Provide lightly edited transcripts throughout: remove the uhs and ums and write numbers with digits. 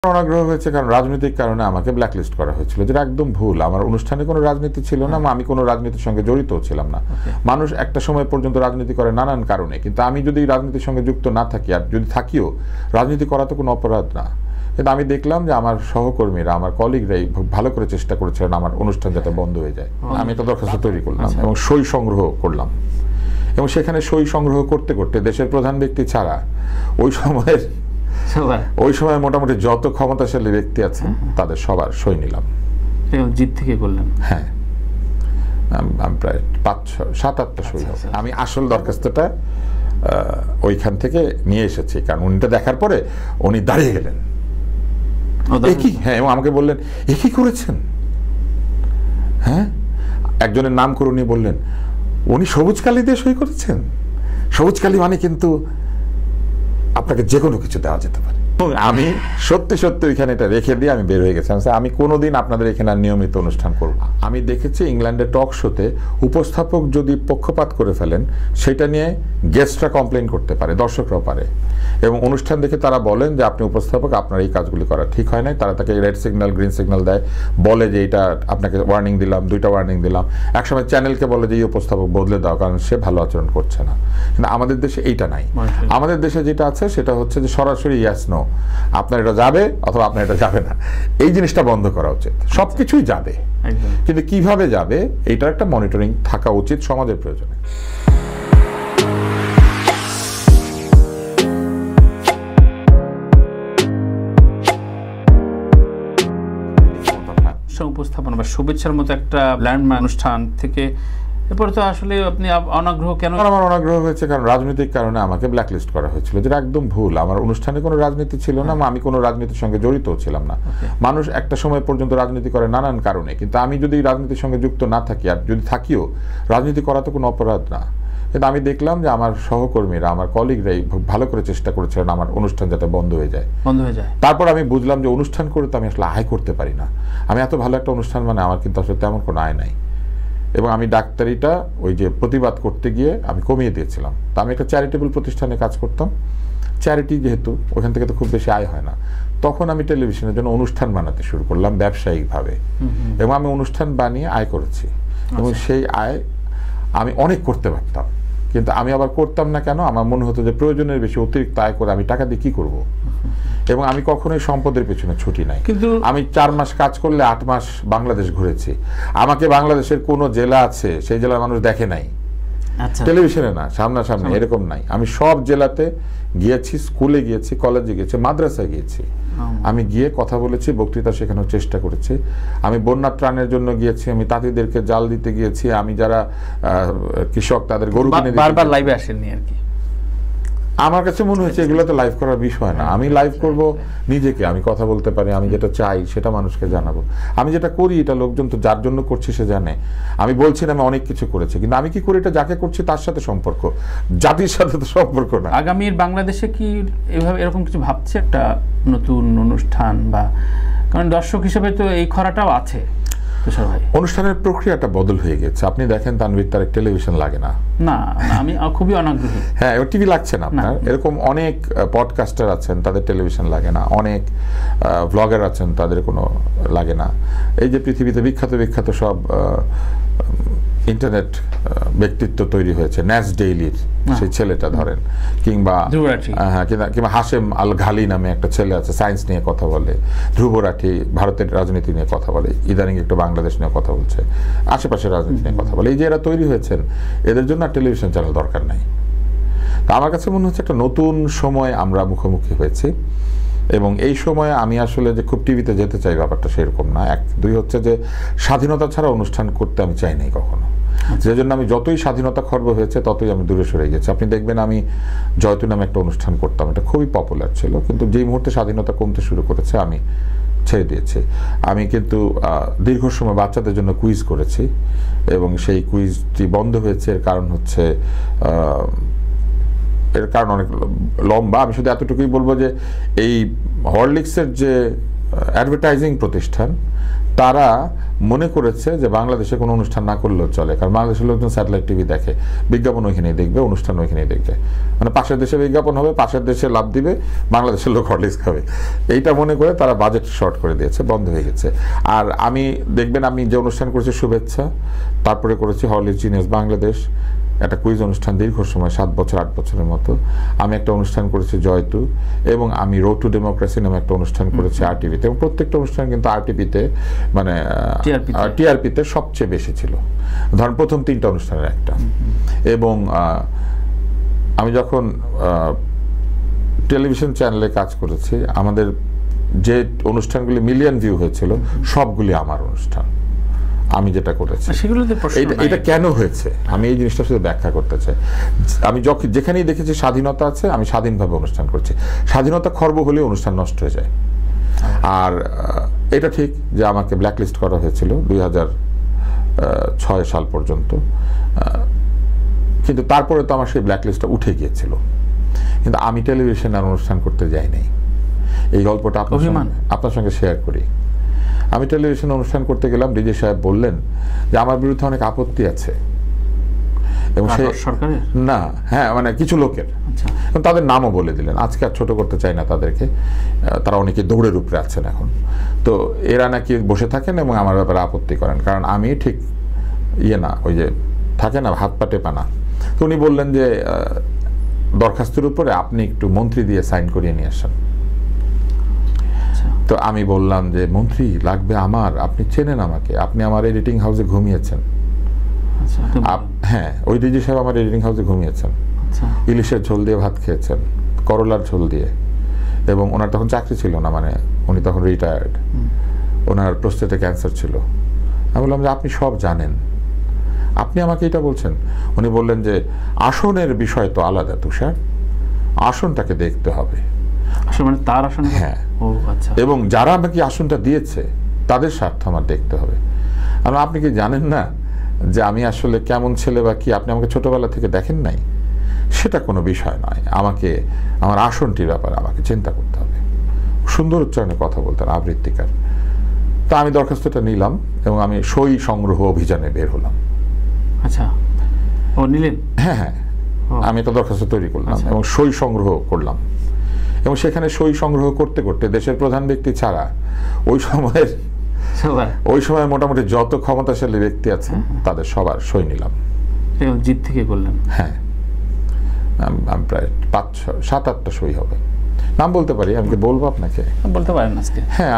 অনাগ্রহ হয়েছে কারণ রাজনৈতিক কারণে আমাকে ব্ল্যাকলিস্ট করা হয়েছিল, যেটা একদম ভুল। আমার অনুষ্ঠানে কোনো রাজনীতি ছিল না, আমি কোনো রাজনীতির সঙ্গে জড়িত ছিলাম না। মানুষ একটা সময় পর্যন্ত রাজনীতি করে নানান কারণে, কিন্তু আমি যদি রাজনীতির সঙ্গে যুক্ত না থাকি, আর যদি থাকিও, রাজনীতি করা তো কোনো অপরাধ না। কিন্তু আমি দেখলাম যে আমার সহকর্মীরা, আমার কলিগরাই ভালো করে চেষ্টা করেছিলেন আমার অনুষ্ঠান যাতে বন্ধ হয়ে যায়। আমি একটা দরখাস্ত তৈরি করলাম এবং সই সংগ্রহ করলাম, এবং সেখানে সই সংগ্রহ করতে করতে দেশের প্রধান ব্যক্তি ছাড়া ওই সময় মোটামুটি যত ক্ষমতাশালী ব্যক্তি আছেন তাদের সবার সই নিলাম। জিত থেকে করলেন? হ্যাঁ, আমি প্রায় 7-8টা সই হবে। আমি আসল দরখাস্তটা ওইখান থেকে নিয়ে এসেছি, কারণ উনিটা দেখার পরে উনি দাঁড়িয়ে গেলেন। হ্যাঁ, এবং আমাকে বললেন, এ কি করেছেন? হ্যাঁ, একজনের নাম করে উনি বললেন, উনি সবুজ কালি দিয়ে সই করেছেন। সবুজ কালি মানে কিন্তু আপনাকে যে কোনো কিছু দেওয়া যেতে পারে। আমি সত্যি সত্যি ওইখানে এটা রেখে দিয়ে আমি বের হয়ে গেছিলাম। আমি কোনোদিন আপনাদের এখানে নিয়মিত অনুষ্ঠান করব। আমি দেখেছি ইংল্যান্ডের টক শোতে উপস্থাপক যদি পক্ষপাত করে ফেলেন, সেটা নিয়ে গেস্টরা কমপ্লেন করতে পারে, দর্শকরাও পারে, এবং অনুষ্ঠান দেখে তারা বলেন যে আপনি উপস্থাপক, আপনার এই কাজগুলি করা ঠিক হয় নাই। তারা তাকে রেড সিগন্যাল, গ্রিন সিগন্যাল দেয়, বলে যে এটা আপনাকে ওয়ার্নিং দিলাম, 2টা ওয়ার্নিং দিলাম। একসময় চ্যানেলকে বলে যে এই উপস্থাপক বদলে দাও, কারণ সে ভালো আচরণ করছে না। কিন্তু আমাদের দেশে এইটা নাই। আমাদের দেশে যেটা আছে সেটা হচ্ছে যে সরাসরি ইয়াস নো, আপনার এটা যাবে অথবা আপনার এটা যাবে না। এই জিনিসটা বন্ধ করা উচিত। সবকিছুই যাবে, কিন্তু কিভাবে যাবে এইটার একটা মনিটরিং থাকা উচিত সমাজের প্রয়োজনে। উপস্থাপনা বা শুভেচ্ছার মতো একটা ল্যান্ডমার্ক অনুষ্ঠান থেকে এরপরে তো আসলে আপনি অনাগ্রহ কেন? আমার অনাগ্রহ হয়েছে কারণ রাজনৈতিক কারণে আমাকে ব্ল্যাকলিস্ট করা হয়েছিল, যেটা একদম ভুল। আমার অনুষ্ঠানে কোনো রাজনীতি ছিল না, আমি কোনো রাজনীতির সঙ্গে জড়িত ছিলাম না। মানুষ একটা সময় পর্যন্ত রাজনীতি করে নানান কারণে, কিন্তু আমি যদি রাজনীতির সঙ্গে যুক্ত না থাকি, আর যদি থাকিও, রাজনীতি করা তো কোনো অপরাধ না। কিন্তু আমি দেখলাম যে আমার সহকর্মীরা, আমার কলিগরাই ভালো করে চেষ্টা করেছিলেন আমার অনুষ্ঠান যাতে বন্ধ হয়ে যায়। তারপর আমি বুঝলাম যে অনুষ্ঠান করে তো আমি আসলে আয় করতে পারি না। আমি এত ভালো একটা অনুষ্ঠান, মানে আমার কিন্তু আসলে তেমন কোনো আয় নাই, এবং আমি ডাক্তারিটা ওই যে প্রতিবাদ করতে গিয়ে আমি কমিয়ে দিয়েছিলাম। তো আমি একটা চ্যারিটেবল প্রতিষ্ঠানে কাজ করতাম, চ্যারিটি যেহেতু, ওখান থেকে তো খুব বেশি আয় হয় না। তখন আমি টেলিভিশনের জন্য অনুষ্ঠান বানাতে শুরু করলাম ব্যবসায়িকভাবে, এবং আমি অনুষ্ঠান বানিয়ে আয় করেছি, এবং সেই আয় আমি অনেক করতে পারতাম, কিন্তু আমি আবার করতাম না। কেন? আমার মনে হতো যে প্রয়োজনের বেশি অতিরিক্ত আয় করে আমি টাকা দিয়ে কী করবো, এবং আমি কখনোই সম্পদের পেছনে ছুটি নাই। কিন্তু আমি 4 মাস কাজ করলে 8 মাস বাংলাদেশ ঘুরেছি। আমাকে বাংলাদেশের কোনো জেলা আছে সেই জেলার মানুষ দেখে নাই, টেলিভিশনে না, সামনাসামনি এরকম নাই। আমি সব জেলাতে গিয়েছি, স্কুলে গিয়েছি, কলেজে গিয়েছি, মাদ্রাসায় গিয়েছি। আমি গিয়ে কথা বলেছি, বক্তৃতা শেখানোর চেষ্টা করেছি। আমি বন্যা ত্রাণের জন্য গিয়েছি, আমি তাঁতিদেরকে জাল দিতে গিয়েছি, আমি যারা কৃষক তাদের গরু কিনে দিতে। বারবার লাইভে আসেননি আর কি? আমার কাছে মনে হয়েছে এগুলো তো লাইভ করার বিষয় না। আমি লাইভ করব নিজেকে, আমি কথা বলতে পারি, আমি যেটা চাই সেটা মানুষকে জানাবো। আমি যেটা করি এটা লোকজন তো যার জন্য করছি সে জানে। আমি বলছি না আমি অনেক কিছু করেছি, কিন্তু আমি কি করি এটা যাকে করছি তার সাথে সম্পর্ক, জাতির সাথে তো সম্পর্ক না। আগামীর বাংলাদেশে কি এভাবে এরকম কিছু ভাবছে একটা নতুন অনুষ্ঠান, বা কারণ দর্শক হিসেবে তো এই খরাটাও আছে? অনুষ্ঠানের প্রক্রিয়াটা বদল হয়ে গেছে। আপনি দেখেন তানভীর, তার টেলিভিশন লাগে না। না, আমি খুবই অনাগ্রহী। হ্যাঁ, টিভি লাগছে না আপনার। এরকম অনেক পডকাস্টার আছেন, তাদের টেলিভিশন লাগে না। অনেক ব্লগার আছেন, তাদের কোনো লাগে না। এই যে পৃথিবীতে বিখ্যাত বিখ্যাত সব ইন্টারনেট ব্যক্তিত্ব তৈরি হয়েছে, ন্যাস ডেইলির সেই ছেলেটা ধরেন, কিংবা হাশেম আল ঘালি নামে একটা ছেলে আছে, সায়েন্স নিয়ে কথা বলে। ধ্রুব রাঠি ভারতের রাজনীতি নিয়ে কথা বলে, ইদানিং একটু বাংলাদেশ নিয়ে কথা বলছে, আশেপাশের রাজনীতি নিয়ে কথা বলে। এই যে এরা তৈরি হয়েছেন, এদের জন্য টেলিভিশন চ্যানেল দরকার নাই। তা আমার কাছে মনে হচ্ছে একটা নতুন সময় আমরা মুখোমুখি হয়েছি, এবং এই সময়ে আমি আসলে যে খুব টিভিতে যেতে চাই ব্যাপারটা সেরকম না। 2 হচ্ছে যে স্বাধীনতা ছাড়া অনুষ্ঠান করতে আমি চাই নাই কখনো। যে জন্য আমি যতই স্বাধীনতা খর্ব হয়েছে ততই আমি দূরে সরে গেছি। আপনি দেখবেন আমি জয়তু নামে একটা অনুষ্ঠান করতাম, এটা খুবই পপুলার ছিল, কিন্তু যেই মুহূর্তে স্বাধীনতা কমতে শুরু করেছে আমি ছেড়ে দিয়েছি। আমি কিন্তু দীর্ঘ সময় বাচ্চাদের জন্য কুইজ করেছি, এবং সেই কুইজটি বন্ধ হয়েছে। এর কারণ হচ্ছে অনেক লম্বা। আমি শুধু এতটুকুই বলবো যে এই হরলিক্সের যে অ্যাডভার্টাইজিং প্রতিষ্ঠান, তারা মনে করেছে যে বাংলাদেশে কোনো অনুষ্ঠান না করলেও চলে, কারণ বাংলাদেশের লোকজন স্যাটেলাইট টিভি দেখে, বিজ্ঞাপন ওইখানেই দেখবে, অনুষ্ঠান ওইখানেই দেখবে, মানে পাশের দেশে বিজ্ঞাপন হবে, পাশের দেশে লাভ দিবে, বাংলাদেশের লোক হরলিক্স খাবে, এইটা মনে করে তারা বাজেট শর্ট করে দিয়েছে, বন্ধ হয়ে গেছে। আর আমি দেখবেন, আমি যে অনুষ্ঠান করেছি শুভেচ্ছা, তারপরে করেছি হরলিক্স জিনিয়াস বাংলাদেশ, একটা কুইজ অনুষ্ঠান দীর্ঘ সময় 7 বছর 8 বছরের মতো, আমি একটা অনুষ্ঠান করেছি জয়তু, এবং আমি রোড টু ডেমোক্রেসি নামে একটা অনুষ্ঠান করেছি আরটিভিতে, এবং প্রত্যেকটা অনুষ্ঠান কিন্তু আরটিভিতে মানে টিআরপিতে সবচেয়ে বেশি ছিল, ধরেন প্রথম 3টা অনুষ্ঠানের একটা। এবং আমি যখন টেলিভিশন চ্যানেলে কাজ করেছি, আমাদের যে অনুষ্ঠানগুলি মিলিয়ন ভিউ হয়েছিল সবগুলি আমার অনুষ্ঠান, আমি যেটা করেছি। এটা কেন হয়েছে আমি এই জিনিসটা শুধু ব্যাখ্যা করতে চাই। আমি যেখানেই দেখেছি স্বাধীনতা আছে, আমি স্বাধীনভাবে অনুষ্ঠান করছি। স্বাধীনতা খর্ব হলে অনুষ্ঠান নষ্ট হয়ে যায়। আর এটা ঠিক যে আমাকে ব্ল্যাকলিস্ট করা হয়েছিল 2006 সাল পর্যন্ত, কিন্তু তারপরে তো আমার সেই ব্ল্যাকলিস্টটা উঠে গিয়েছিল, কিন্তু আমি টেলিভিশনে আর অনুষ্ঠান করতে যাই নাই। এই গল্পটা আপনার সঙ্গে শেয়ার করি। আমি টেলিভিশনে অনুষ্ঠান করতে গেলাম, ডিজে সাহেব বললেন যে আমার বিরুদ্ধে অনেক আপত্তি আছে, এবং সে না, হ্যাঁ, মানে কিছু লোকের, তাদের নামও বলে দিলেন। আজকে আর ছোট করতে চাই না তাদেরকে, তারা অনেকে দৌড়ের উপরে আছেন এখন। তো এরা নাকি বসে থাকেন এবং আমার ব্যাপারে আপত্তি করেন, কারণ আমি ঠিক না, ওই যে থাকে না হাত পা টেপা না। তো উনি বললেন যে দরখাস্তের উপরে আপনি একটু মন্ত্রী দিয়ে সাইন করিয়ে নিয়ে আসেন। তো আমি বললাম যে মন্ত্রী লাগবে আমার, আপনি চেনেন আমাকে, আপনি আমার এডিটিং হাউসে ঘুমিয়েছেন। হ্যাঁ, ওই ডিজি সাহেব আমার এডিটিং হাউসে ঘুমিয়েছেন, ইলিশের ঝোল দিয়ে ভাত খেয়েছেন, করলার ঝোল দিয়ে, এবং ওনার তখন চাকরি ছিল না, মানে উনি তখন রিটায়ার্ড, ওনার প্রস্টেটে ক্যান্সার ছিল। আমি বললাম যে আপনি সব জানেন, আপনি আমাকে এটা বলছেন? উনি বললেন যে আসনের বিষয় তো আলাদা তুষার, আসনটাকে দেখতে হবে। মানে তার আসন, হ্যাঁ, এবং যারা আমাকে আসনটা দিয়েছে তাদের স্বার্থ আমার দেখতে হবে। আর আপনি কি জানেন না যে আমি আসলে কেমন ছেলে বা কি? আপনি আমাকে ছোটবেলা থেকে দেখেন নাই, সেটা কোনো বিষয় নয়, আমাকে আমার আসনটির ব্যাপারে আমাকে চিন্তা করতে হবে। সুন্দর উচ্চারণে কথা বলতেন, আবৃত্তিকার। তা আমি দরখাস্তটা নিলাম এবং আমি সই সংগ্রহ অভিযানে বের হলাম। আচ্ছা, ও নিলেন? হ্যাঁ হ্যাঁ, আমি একটা দরখাস্ত তৈরি করলাম এবং সই সংগ্রহ করলাম, এবং সেখানে সই সংগ্রহ করতে করতে দেশের প্রধান ব্যক্তি ছাড়া ওই সময় মোটামুটি যত ক্ষমতাশালী ব্যক্তি আছে তাদের সবার সই নিলাম। জিত থেকে করলেন? হ্যাঁ, আমি প্রায় 7-8টা সই হবে, নাম বলতে পারি, আমি কি বলবো আপনাকে? বলতে পারেন আজকে। হ্যাঁ,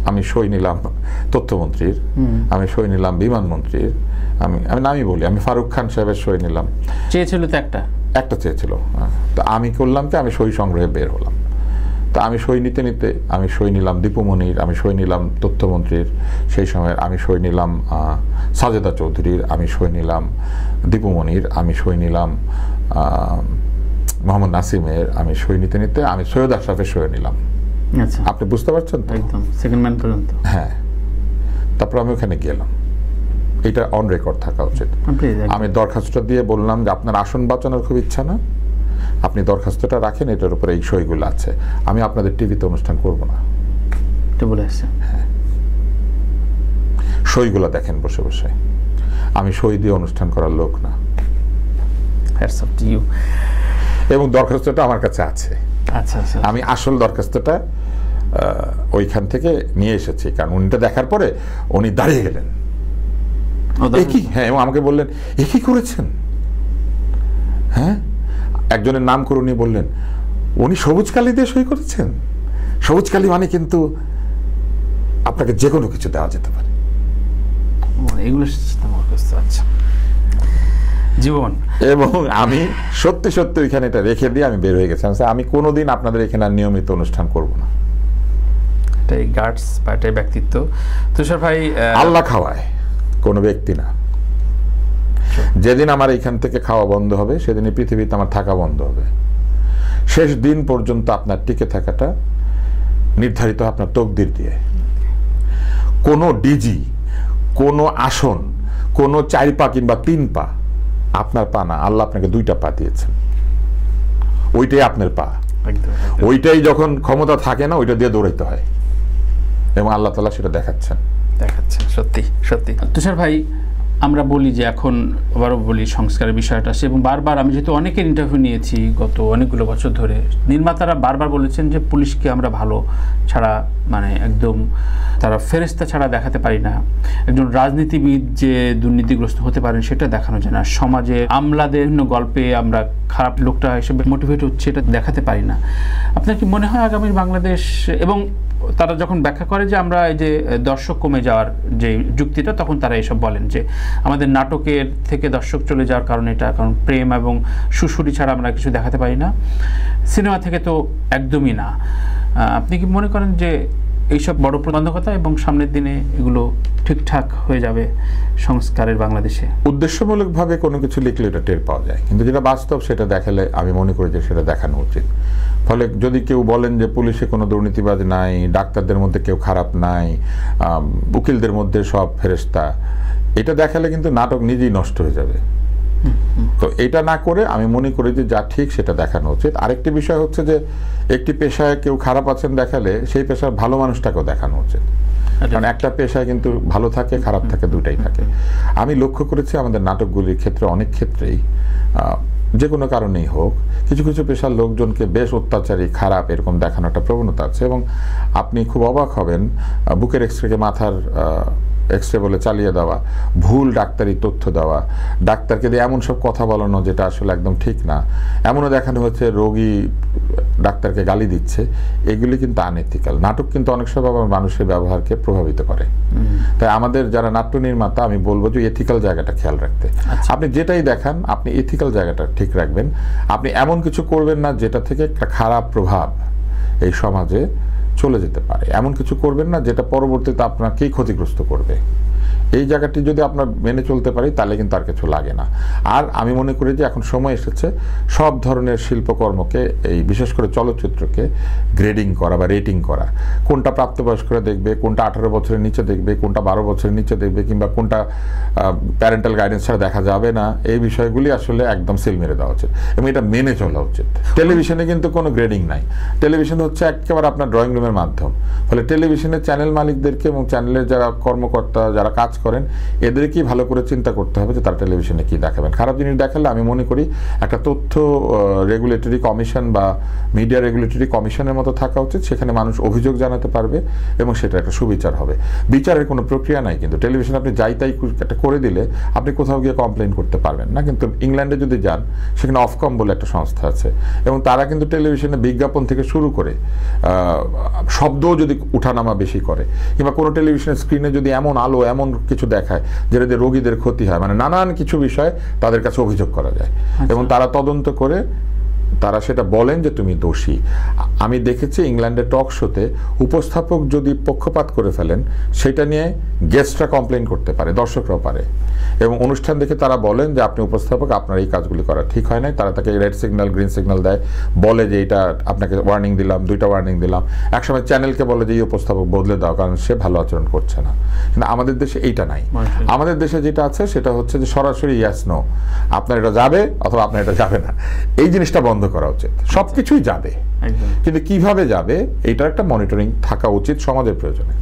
আমি সই নিলাম তথ্যমন্ত্রীর, আমি সই নিলাম বিমানমন্ত্রীর, আমি নামই বলি, আমি ফারুক খান সাহেবের সই নিলাম। চেয়েছিল তো একটা চেয়েছিল, তো আমি করলাম কি, আমি সই সংগ্রহে বের হলাম। তা আমি সই নিতে নিতে আমি সই নিলাম দীপুমণির, আমি সই নিলাম তথ্যমন্ত্রীর, সেই সময় আমি সই নিলাম সাজেদা চৌধুরীর, আমি সই নিলাম দীপুমণির, আমি সই নিলাম মোহাম্মদ নাসিমের, আমি সই নিতে নিতে আমি সৈয়দ আশরাফের সই নিলাম। আচ্ছা, আপনি বুঝতে পারছেন তো? একদম সেকেন্ড ম্যান পর্যন্ত। হ্যাঁ, তারপর আমি ওখানে গেলাম, এটা অন রেকর্ড থাকা উচিত। আমি দরখাস্তটা দিয়ে বললাম যে আপনার আসন বাঁচানোর খুব ইচ্ছা না, আপনি দরখাস্তটা রাখেন, এটার উপরে এই সইগুলো আছে, আমি আপনাদের টিভিতে অনুষ্ঠান করব না। হ্যাঁ, সইগুলো দেখেন বসে বসে, আমি সই দিয়ে অনুষ্ঠান করার লোক না। এবং দরখাস্তটা আমার কাছে আছে। আচ্ছা, আমি আসল দরখাস্তটা ওইখান থেকে নিয়ে এসেছি, কারণ উনিটা দেখার পরে উনি দাঁড়িয়ে গেলেন, হ্যাঁ, এবং আমাকে বললেন এ কি করেছেন? হ্যাঁ, একজনের নাম করে উনি বললেন উনি সবুজ কালি দিয়ে সই করেছেন। সবুজ কালি মানে কিন্তু আপনাকে যে কোনো কিছু দেওয়া যেতে পারে, এগুলো জীবন। এবং আমি সত্যি সত্যি ওইখানে এটা রেখে দিয়ে আমি বের হয়ে গেছিলাম, আমি কোনোদিন আপনাদের এখানে আর নিয়মিত অনুষ্ঠান করব না। এটাই গার্ডস বা এটাই ব্যক্তিত্ব। তুষার ভাই, আল্লাহ খাওয়ায়, কোনো ব্যক্তি না। যেদিন আমার এখান থেকে খাওয়া বন্ধ হবে সেদিনই পৃথিবীতে আমার থাকা বন্ধ হবে। শেষ দিন পর্যন্ত আপনার টিকে থাকাটা নির্ধারিত আপনার তকদির দিয়ে। কোনো ডিজি, কোনো আসন, কোনো 4 পা কিংবা 3 পা আপনার পা না, আল্লাহ আপনাকে 2টা পা দিয়েছেন, ওইটাই আপনার পা। ওইটাই যখন ক্ষমতা থাকে না ওইটা দিয়ে দৌড়াইতে হয়। এবং আল্লাহ তাআলা সেটা দেখাচ্ছেন। সত্যি সত্যি। তুষার ভাই, আমরা বলি যে এখন আবারও বলি সংস্কারের বিষয়টা আসে, এবং বারবার আমি যেহেতু অনেকের ইন্টারভিউ নিয়েছি গত অনেকগুলো বছর ধরে, নির্মাতারা বারবার বলেছেন যে পুলিশকে আমরা ভালো ছাড়া, মানে একদম তারা ফেরেশতা ছাড়া দেখাতে পারি না, একজন রাজনীতিবিদ যে দুর্নীতিগ্রস্ত হতে পারেন সেটা দেখানো যায় না, সমাজে আমলাদের বিভিন্ন গল্পে আমরা খারাপ লোকটা হিসেবে মোটিভেট হচ্ছে এটা দেখাতে পারি না। আপনার কি মনে হয় আগামী বাংলাদেশ, এবং তারা যখন ব্যাখ্যা করে যে আমরা এই যে দর্শক কমে যাওয়ার যে যুক্তিটা, তখন তারা এসব বলেন যে আমাদের নাটকের থেকে দর্শক চলে যাওয়ার কারণে এটা, কারণ প্রেম এবং সুশুরি ছাড়া আমরা কিছু দেখাতে পারি না, সিনেমা থেকে তো একদমই না। আপনি কি মনে করেন যে এইসব বড় প্রতিবন্ধকতা এবং সামনের দিনে এগুলো ঠিকঠাক হয়ে যাবে সংস্কারের বাংলাদেশে? উদ্দেশ্যমূলকভাবে কোনো কিছু লিখলে এটা টের পাওয়া যায়, কিন্তু যেটা বাস্তব সেটা দেখালে আমি মনে করি যে সেটা দেখানো উচিত। ফলে যদি কেউ বলেন যে পুলিশে কোনো দুর্নীতিবাজ নাই, ডাক্তারদের মধ্যে কেউ খারাপ নাই, উকিলদের মধ্যে সব ফেরেশতা, এটা দেখালে কিন্তু নাটক নিজেই নষ্ট হয়ে যাবে। তো এটা না করে আমি মনে করি যে যা ঠিক সেটা দেখানো উচিত। আরেকটি বিষয় হচ্ছে যে একটি পেশায় কেউ খারাপ আছেন দেখালে সেই পেশার ভালো মানুষটাকেও দেখানো উচিত, কারণ একটা পেশায় কিন্তু ভালো থাকে খারাপ থাকে দুটাই থাকে। আমি লক্ষ্য করেছি আমাদের নাটকগুলির ক্ষেত্রে অনেক ক্ষেত্রেই যে কোনো কারণেই হোক কিছু কিছু পেশার লোকজনকে বেশ অত্যাচারী খারাপ এরকম দেখানো একটা প্রবণতা আছে, এবং আপনি খুব অবাক হবেন বুকের এক্সরেকে মাথার এক্সরে বলে চালিয়ে দেওয়া, ভুল ডাক্তারি তথ্য দেওয়া, ডাক্তারকে দিয়ে এমন সব কথা বলানো যেটা আসলে একদম ঠিক না, এমনও দেখানো হচ্ছে রোগী ডাক্তারকে গালি দিচ্ছে, এগুলি কিন্তু আনএথিক্যাল। নাটক কিন্তু অনেক সময় মানুষের ব্যবহারকে প্রভাবিত করে। তাই আমাদের যারা নাট্য নির্মাতা আমি বলবো যে এথিক্যাল জায়গাটা খেয়াল রাখতে। আপনি যেটাই দেখান আপনি এথিক্যাল জায়গাটা ঠিক রাখবেন। আপনি এমন কিছু করবেন না যেটা থেকে একটা খারাপ প্রভাব এই সমাজে চলে যেতে পারে, এমন কিছু করবেন না যেটা পরবর্তীতে আপনাকেই ক্ষতিগ্রস্ত করবে। এই জায়গাটি যদি আপনার মেনে চলতে পারি তাহলে কিন্তু আর কিছু লাগে না। আর আমি মনে করি যে এখন সময় এসেছে সব ধরনের শিল্পকর্মকে, এই বিশেষ করে চলচ্চিত্রকে গ্রেডিং করা বা রেটিং করা, কোনটা প্রাপ্তবয়স্করা দেখবে, কোনটা 18 বছরের নিচে দেখবে, কোনটা 12 বছরের নিচে দেখবে, কিংবা কোনটা প্যারেন্টাল গাইডেন্স ছাড়া দেখা যাবে না, এই বিষয়গুলি আসলে একদম সিল মেরে দেওয়া উচিত এবং এটা মেনে চলা উচিত। টেলিভিশনে কিন্তু কোনো গ্রেডিং নাই, টেলিভিশন হচ্ছে একেবারে আপনার ড্রয়িং রুমের মাধ্যম। ফলে টেলিভিশনের চ্যানেল মালিকদেরকে এবং চ্যানেলের যারা কর্মকর্তা যারা কাজ করেন এদেরকেই ভালো করে চিন্তা করতে হবে যে তারা টেলিভিশনে কি দেখাবেন। খারাপ জিনিস দেখালে আমি মনে করি একটা তথ্য রেগুলেটরি কমিশন বা মিডিয়া রেগুলেটরি কমিশনের মতো থাকা উচিত, সেখানে মানুষ অভিযোগ জানাতে পারবে এবং সেটা একটা সুবিচার হবে। বিচারের কোনো প্রক্রিয়া নাই, কিন্তু টেলিভিশনে আপনি যাই তাই একটা করে দিলে আপনি কোথাও গিয়ে কমপ্লেন করতে পারবেন না। কিন্তু ইংল্যান্ডে যদি যান সেখানে অফকম বলে একটা সংস্থা আছে এবং তারা কিন্তু টেলিভিশনে বিজ্ঞাপন থেকে শুরু করে শব্দও যদি উঠানামা বেশি করে, কিংবা কোনো টেলিভিশনের স্ক্রিনে যদি এমন আলো এমন কিছু দেখায় যেটা দিয়ে রোগীদের ক্ষতি হয়, মানে নানান কিছু বিষয় তাদের কাছে অভিযোগ করা যায় এবং তারা তদন্ত করে তারা সেটা বলেন যে তুমি দোষী। আমি দেখেছি ইংল্যান্ডের টক শোতে উপস্থাপক যদি পক্ষপাত করে ফেলেন সেটা নিয়ে গেস্টরা কমপ্লেন করতে পারে, দর্শকরাও পারে, এবং অনুষ্ঠান দেখে তারা বলেন যে আপনি উপস্থাপক আপনার এই কাজগুলি করা ঠিক হয় নাই। তারা তাকে রেড সিগন্যাল গ্রিন সিগন্যাল দেয়, বলে যে এটা আপনাকে ওয়ার্নিং দিলাম, 2টা ওয়ার্নিং দিলাম। একসময় চ্যানেলকে বলে যে এই উপস্থাপক বদলে দাও কারণ সে ভালো আচরণ করছে না। কিন্তু আমাদের দেশে এইটা নাই। আমাদের দেশে যেটা আছে সেটা হচ্ছে যে সরাসরি ইয়াস নো, আপনার এটা যাবে অথবা আপনার এটা যাবে না, এই জিনিসটা বন্ধ করা উচিত। সবকিছুই যাবে, কিন্তু কিভাবে যাবে এইটার একটা মনিটরিং থাকা উচিত সমাজের প্রয়োজনে।